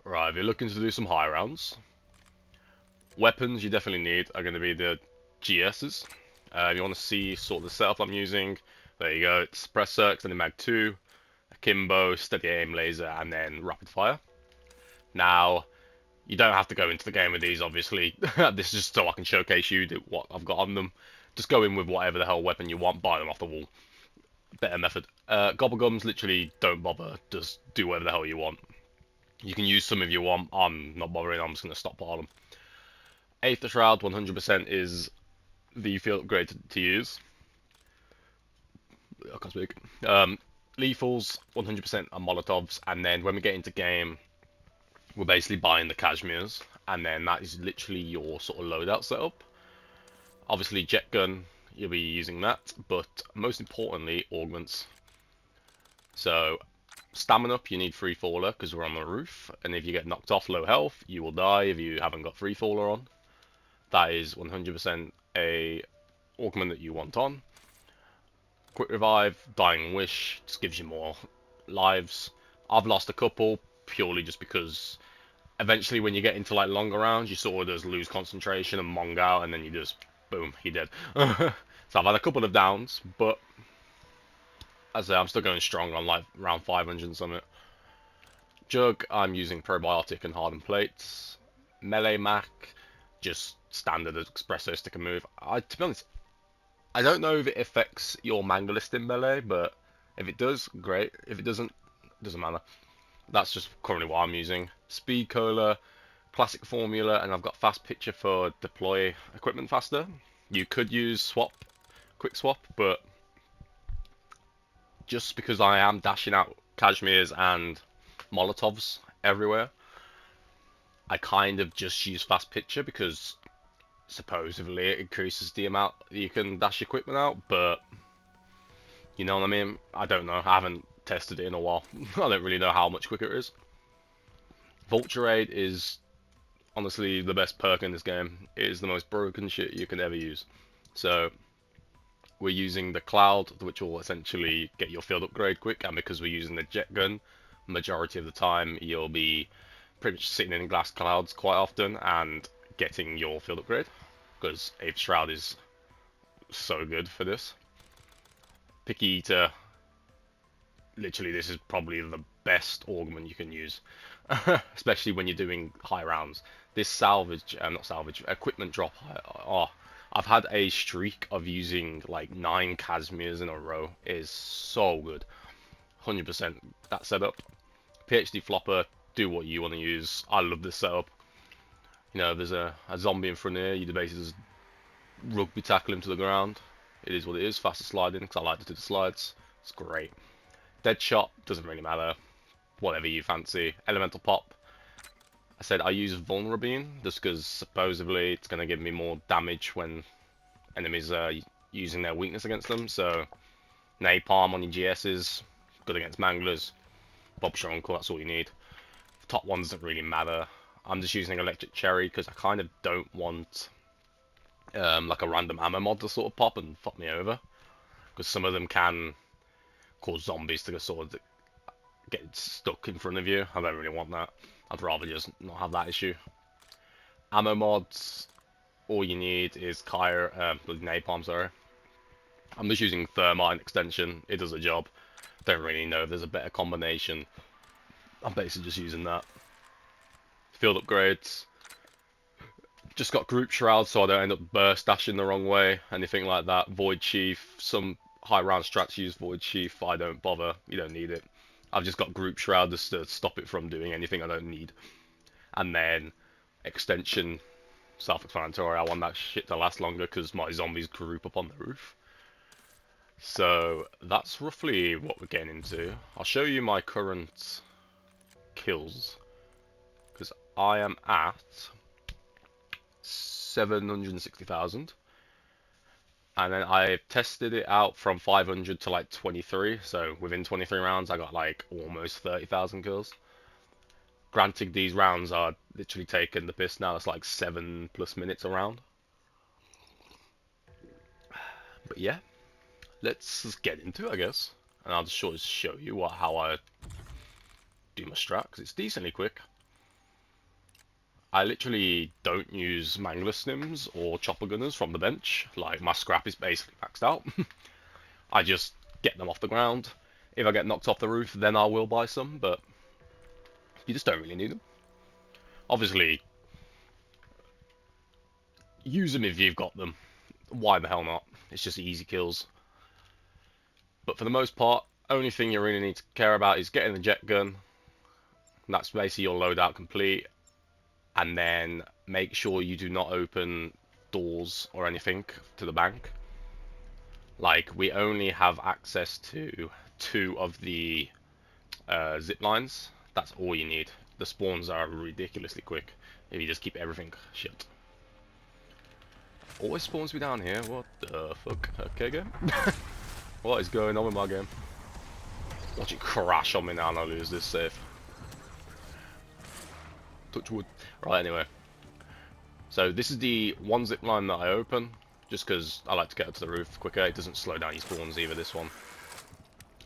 Right, if you're looking to do some high rounds, weapons you definitely need are going to be the GSs. If you want to see sort of the setup I'm using, there you go. It's suppressor, extended mag 2, akimbo, steady aim laser, and then rapid fire. Now, you don't have to go into the game with these, obviously. This is just so I can showcase you what I've got on them. Just go in with whatever the hell weapon you want, buy them off the wall. Better method. Gobblegums literally don't bother, just do whatever the hell you want. You can use some if you want, I'm not bothering, I'm just going to stockpile them. Eighth Shroud 100% is the field upgrade to use. I can't speak. Lethals 100% are Molotovs, and then when we get into game, we're basically buying the Kashmirs, and then that is literally your sort of loadout setup. Obviously, jet gun, you'll be using that, but most importantly, augments. So, stamina up, you need free faller because we're on the roof, and if you get knocked off low health, you will die if you haven't got free faller on. That is 100% a augment that you want on. Quick revive, dying wish, just gives you more lives. I've lost a couple purely just because eventually when you get into like longer rounds, you sort of just lose concentration and mong out, and then you just boom, you're dead. So I've had a couple of downs, but as I say, I'm still going strong on like round 500 and something. Jug, I'm using probiotic and hardened plates. Melee Mac, just standard espresso stick and move. To be honest, I don't know if it affects your manga list in melee, but if it does, great. If it doesn't, doesn't matter. That's just currently what I'm using. Speed Cola, classic formula, and I've got fast picture for deploy equipment faster. You could use swap, quick swap, but just because I am dashing out Kashmirs and Molotovs everywhere, I kind of just use fast picture because supposedly it increases the amount you can dash equipment out, but you know what I mean? I don't know. I haven't tested it in a while. I don't really know how much quicker it is. Vulture Aid is honestly the best perk in this game. It is the most broken shit you can ever use. So we're using the cloud, which will essentially get your field upgrade quick, and because we're using the jet gun, majority of the time you'll be pretty much sitting in glass clouds quite often and getting your field upgrade, because 8th Shroud is so good for this. Picky Eater, literally this is probably the best augment you can use, especially when you're doing high rounds. This salvage, not salvage, equipment drop, oh, I've had a streak of using like 9 Kashmirs in a row. It is so good. 100% that setup. PhD flopper, do what you want to use. I love this setup. You know, there's a zombie in front here, you basically just rugby tackle him to the ground. It is what it is. Faster sliding because I like to do the slides. It's great. Dead shot doesn't really matter. Whatever you fancy. Elemental pop. I said I use Vulnerabine just because supposedly it's going to give me more damage when enemies are using their weakness against them. So Napalm on your GSs, good against Manglers. Bob's your uncle, that's all you need. The top ones don't really matter. I'm just using Electric Cherry because I kind of don't want like a random ammo mod to sort of pop and fuck me over. Because some of them can cause zombies to sort of get stuck in front of you. I don't really want that. I'd rather just not have that issue. Ammo mods, all you need is Napalm, sorry. I'm just using Thermite extension, it does a job. Don't really know if there's a better combination. I'm basically just using that. Field upgrades. Just got Group Shroud so I don't end up burst dashing the wrong way, anything like that. Void Sheath, some high round strats use Void Sheath, I don't bother, you don't need it. I've just got Group Shroud just to stop it from doing anything I don't need. And then extension, self-explanatory, I want that shit to last longer because my zombies group up on the roof. So that's roughly what we're getting into. I'll show you my current kills because I am at 760,000, and then I tested it out from 500 to like 23, so within 23 rounds I got like almost 30,000 kills. Granted, these rounds are literally taking the piss now. It's like 7+ minutes a round. But yeah, let's just get into it, I guess. And I'll just show you how I do my strat, because it's decently quick. I literally don't use Mangler Stims or Chopper Gunners from the bench. Like, my scrap is basically maxed out. I just get them off the ground. If I get knocked off the roof, then I will buy some, but you just don't really need them. Obviously, use them if you've got them. Why the hell not? It's just easy kills. But for the most part, only thing you really need to care about is getting the jet gun. That's basically your loadout complete. And then make sure you do not open doors or anything to the bank. Like, we only have access to 2 of the zip lines. That's all you need. The spawns are ridiculously quick if you just keep everything shut. Always spawns me down here. What the fuck? Okay, game. What is going on with my game? Watch it crash on me now and I lose this save. Touch wood. Right, anyway. So this is the one zip line that I open, just because I like to get up to the roof quicker. It doesn't slow down your spawns either, this one.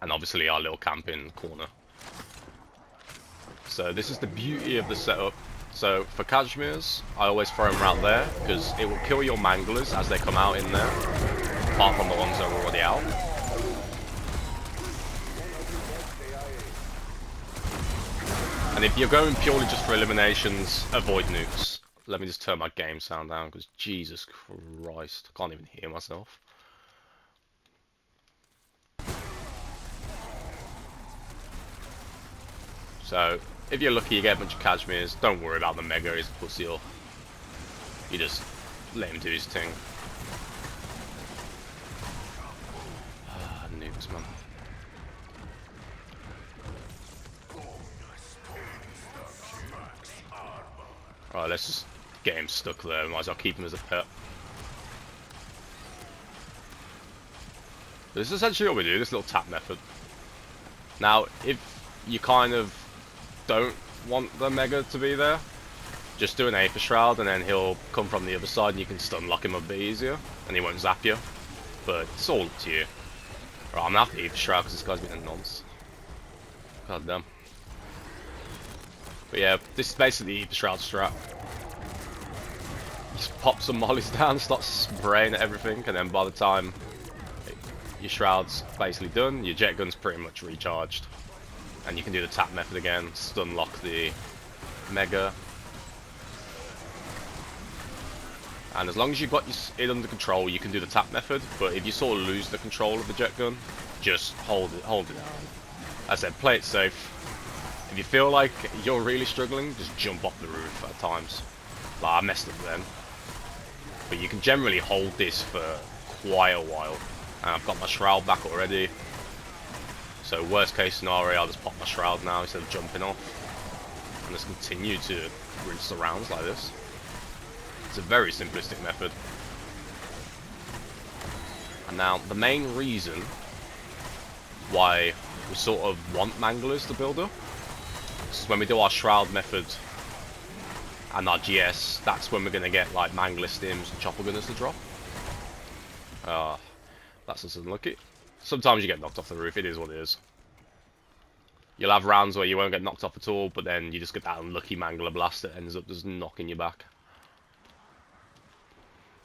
And obviously our little camping corner. So this is the beauty of the setup. So for Kashmirs, I always throw them out there, because it will kill your manglers as they come out in there, apart from the ones that are already out. And if you're going purely just for eliminations, avoid nukes. Let me just turn my game sound down, because Jesus Christ, I can't even hear myself. So, if you're lucky you get a bunch of Kashmirs, don't worry about the Mega, he's a pussy, or you just let him do his thing. Ah, nukes, man. Right, let's just get him stuck there, might as well keep him as a pet. This is essentially what we do, this little tap method. Now, if you kind of don't want the Mega to be there, just do an Aether Shroud and then he'll come from the other side and you can stun lock him a bit easier and he won't zap you. But it's all up to you. Right, I'm gonna have to Aether Shroud because this guy's been a nonce. God damn. But yeah, this is basically the Aether Shroud strat. You just pop some mollies down, start spraying at everything, and then by the time your Shroud's basically done, your jet gun's pretty much recharged. And you can do the tap method again, stun lock the Mega. And as long as you've got it under control, you can do the tap method, but if you sort of lose the control of the jet gun, just hold it down. As I said, play it safe. If you feel like you're really struggling, just jump off the roof at times. Like, I messed up then. But you can generally hold this for quite a while. And I've got my Shroud back already. So worst case scenario, I'll just pop my Shroud now instead of jumping off. And just continue to rinse the rounds like this. It's a very simplistic method. And now, the main reason why we sort of want Manglers to build up is when we do our Shroud method and our GS, that's when we're going to get like Mangler Stims and Chopper Gunners to drop. That's just unlucky. Sometimes you get knocked off the roof, it is what it is. You'll have rounds where you won't get knocked off at all, but then you just get that unlucky Mangler Blast that ends up just knocking you back.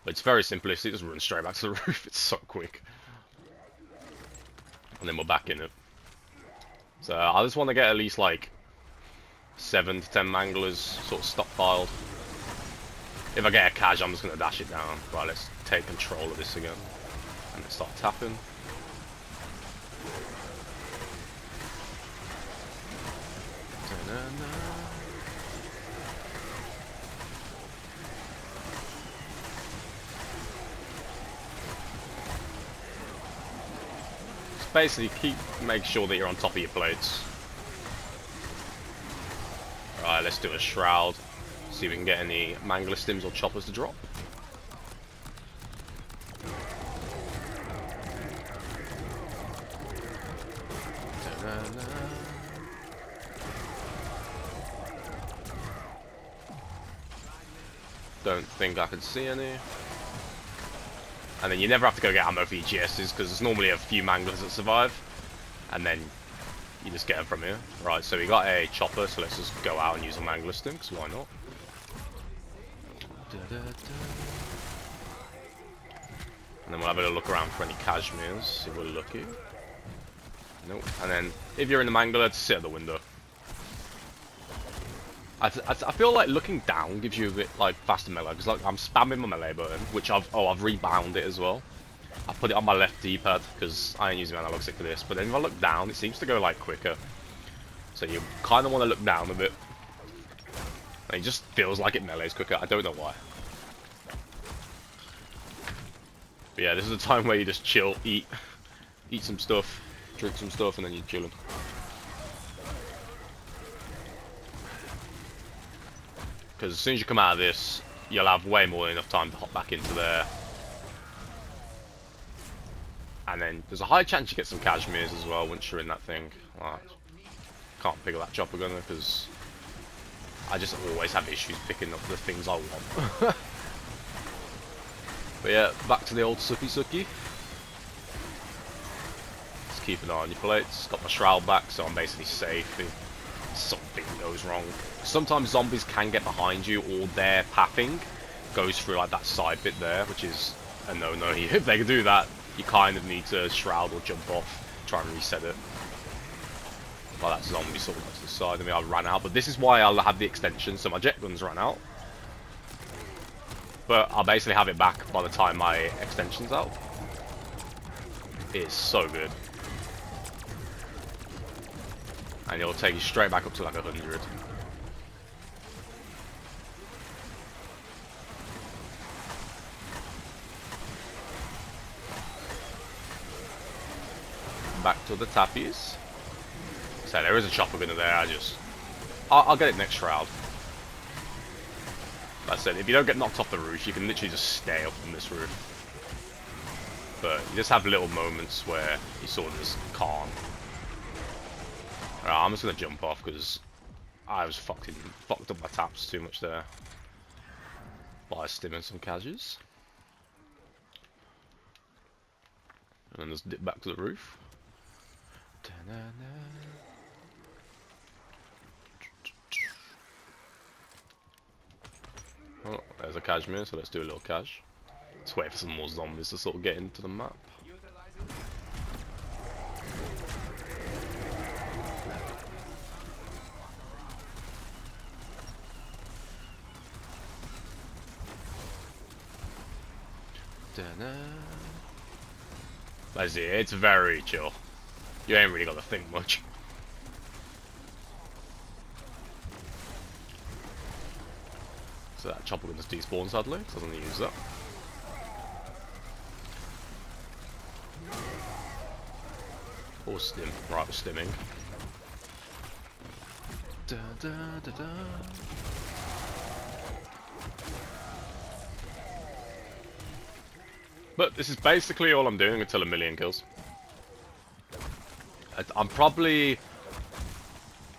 But it's very simplistic, it just runs straight back to the roof, it's so quick. And then we're back in it. So I just want to get at least like 7 to 10 Manglers sort of stockpiled. If I get a Cash, I'm just going to dash it down. Right, let's take control of this again. And let's start tapping. Just basically make sure that you're on top of your plates. Right, let's do a Shroud. See if we can get any Mangler Stims or Choppers to drop. Don't think I can see any. And then you never have to go get ammo for your GSs because there's normally a few Manglers that survive. And then you just get them from here. Right, so we got a Chopper, so let's just go out and use a Mangler Stim, because why not? And then we'll have a little look around for any cashmeres, see if we're lucky. Nope. And then, if you're in the mangler, just sit at the window. I feel like looking down gives you a bit like faster melee, because like I'm spamming my melee button, which I've rebound it as well. I put it on my left D-pad because I ain't using my analog stick for this. But then if I look down, it seems to go like quicker. So you kind of want to look down a bit. And it just feels like it melees quicker. I don't know why. But yeah, this is a time where you just chill, eat some stuff, drink some stuff, and then you're chilling. Because as soon as you come out of this, you'll have way more than enough time to hop back into there. And then there's a high chance you get some cashmeres as well once you're in that thing. Like, can't pick up that chopper gunner because I just always have issues picking up the things I want. But yeah, back to the old sucky. Just keep an eye on your plates. Got my shroud back, so I'm basically safe if something goes wrong. Sometimes zombies can get behind you, or their pathing goes through like that side bit there, which is a no-no. If they can do that, you kind of need to shroud or jump off, try and reset it. Well, that zombie sort of got to the side. I mean, I ran out, but this is why I'll have the extension, so my jet guns ran out. But I'll basically have it back by the time my extension's out. It's so good. And it'll take you straight back up to like 100. Back to the tappies. So there is a chopper gunner there. I'll get it next shroud. Like I said, if you don't get knocked off the roof, you can literally just stay up on this roof. But you just have little moments where you sort of just can't. Alright, I'm just gonna jump off because I was fucked up my taps too much there by stimming some caches. And then just dip back to the roof. Oh, there's a cashmere, so let's do a little cache. Let's wait for some more zombies to sort of get into the map. That's it, it's very chill. You ain't really got to think much. So that chopper gun's despawned sadly, so I'm gonna use that. Or stim, right, we're stimming. Da, da, da, da. But this is basically all I'm doing until 1,000,000 kills. I'm probably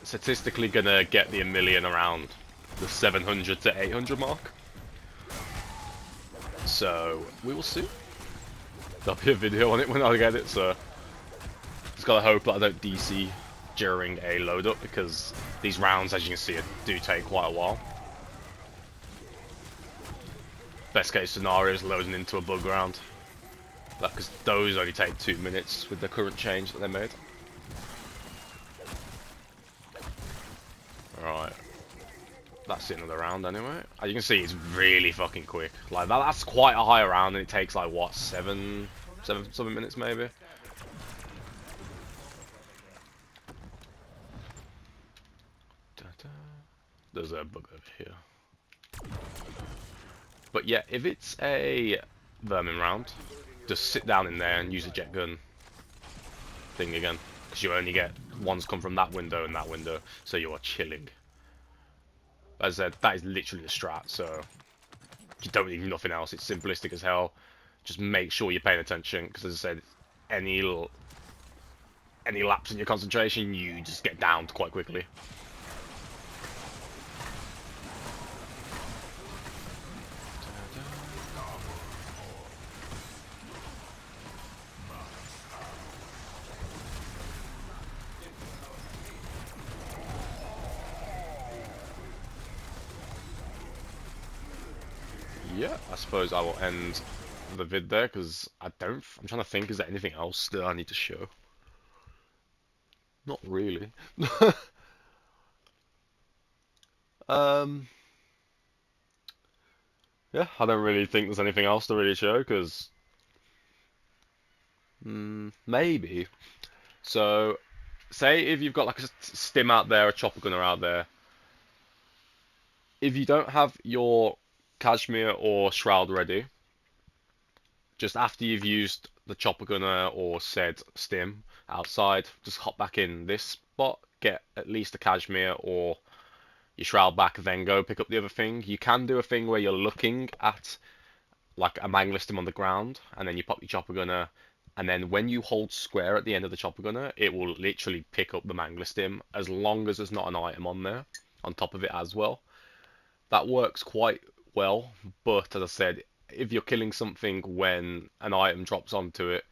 statistically gonna get the 1,000,000 around the 700 to 800 mark. So we will see. There'll be a video on it when I get it, so just gotta hope that I don't DC during a load up because these rounds, as you can see, do take quite a while. Best case scenario is loading into a bug round. Because those only take 2 minutes with the current change that they made. Alright. That's another round anyway. As you can see, it's really fucking quick. Like that's quite a high round and it takes like what, 7 something minutes maybe? There's a bug over here. But yeah, if it's a vermin round, just sit down in there and use the jet gun thing again. Because you only get ones come from that window and that window, so you are chilling. As I said, that is literally the strat, so you don't need nothing else. It's simplistic as hell. Just make sure you're paying attention, because as I said, any lapse in your concentration, you just get downed quite quickly. yeah, I suppose I will end the vid there because I'm trying to think, is there anything else still I need to show? Not really. um, yeah, I don't really think there's anything else to really show because maybe. So, say if you've got like a stim out there, a chopper gunner out there, if you don't have your cashmere or shroud ready, just after you've used the chopper gunner or said stim outside, just hop back in this spot, get at least a cashmere or your shroud back, then go pick up the other thing. You can do a thing where you're looking at like a mangler stim on the ground, and then you pop your chopper gunner, and then when you hold square at the end of the chopper gunner, it will literally pick up the mangler stim as long as there's not an item on there on top of it as well. That works quite well, but as I said, if you're killing something when an item drops onto it,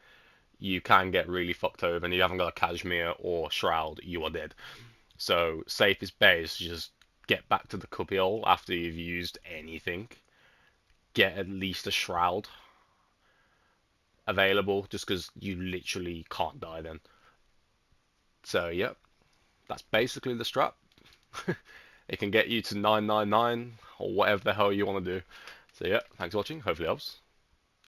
you can get really fucked over, and you haven't got a cashmere or shroud, you are dead. So safest bet is just get back to the cubbyhole after you've used anything. Get at least a shroud available, just because you literally can't die then. So yeah, that's basically the strap. It can get you to 999 or whatever the hell you want to do. So yeah, thanks for watching. Hopefully it helps.